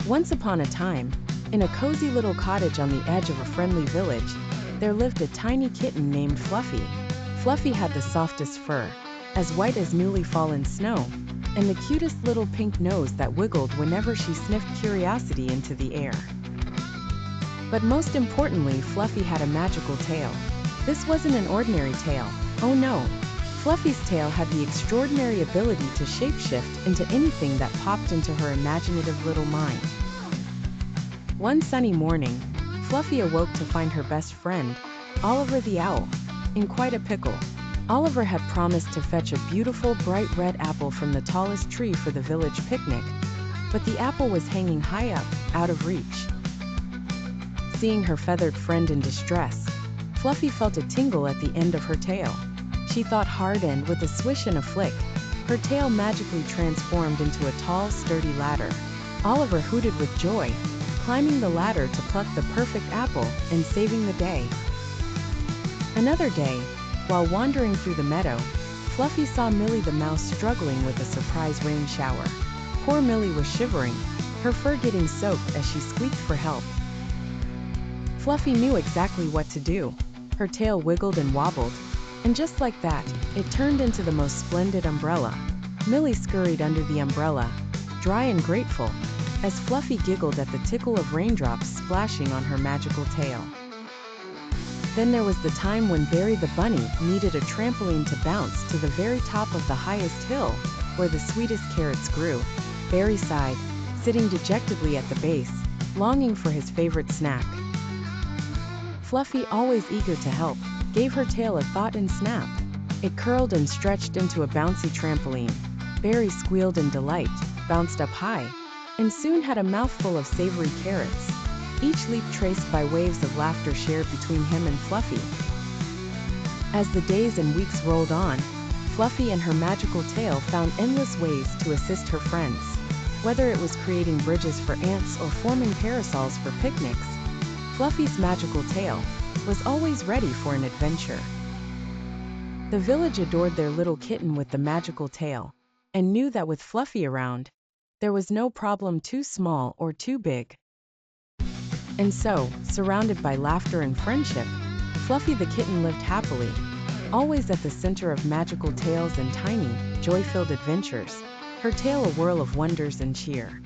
Once upon a time, in a cozy little cottage on the edge of a friendly village, there lived a tiny kitten named Fluffy. Fluffy had the softest fur, as white as newly fallen snow, and the cutest little pink nose that wiggled whenever she sniffed curiosity into the air. But most importantly, Fluffy had a magical tail. This wasn't an ordinary tail. Oh no! Fluffy's tail had the extraordinary ability to shapeshift into anything that popped into her imaginative little mind. One sunny morning, Fluffy awoke to find her best friend, Oliver the owl, in quite a pickle. Oliver had promised to fetch a beautiful bright red apple from the tallest tree for the village picnic, but the apple was hanging high up, out of reach. Seeing her feathered friend in distress, Fluffy felt a tingle at the end of her tail. She thought hard and, with a swish and a flick, her tail magically transformed into a tall, sturdy ladder. Oliver hooted with joy, climbing the ladder to pluck the perfect apple and saving the day. Another day, while wandering through the meadow, Fluffy saw Millie the mouse struggling with a surprise rain shower. Poor Millie was shivering, her fur getting soaked as she squeaked for help. Fluffy knew exactly what to do. Her tail wiggled and wobbled, and just like that, it turned into the most splendid umbrella. Millie scurried under the umbrella, dry and grateful, as Fluffy giggled at the tickle of raindrops splashing on her magical tail. Then there was the time when Berry the bunny needed a trampoline to bounce to the very top of the highest hill, where the sweetest carrots grew. Berry sighed, sitting dejectedly at the base, longing for his favorite snack. Fluffy, always eager to help, gave her tail a thought and snap. It curled and stretched into a bouncy trampoline. Berry squealed in delight, bounced up high, and soon had a mouthful of savory carrots, each leap traced by waves of laughter shared between him and Fluffy. As the days and weeks rolled on, Fluffy and her magical tail found endless ways to assist her friends. Whether it was creating bridges for ants or forming parasols for picnics, Fluffy's magical tail was always ready for an adventure. The village adored their little kitten with the magical tail, and knew that with Fluffy around, there was no problem too small or too big. And so, surrounded by laughter and friendship, Fluffy the kitten lived happily, always at the center of magical tales and tiny, joy-filled adventures, her tail a whirl of wonders and cheer.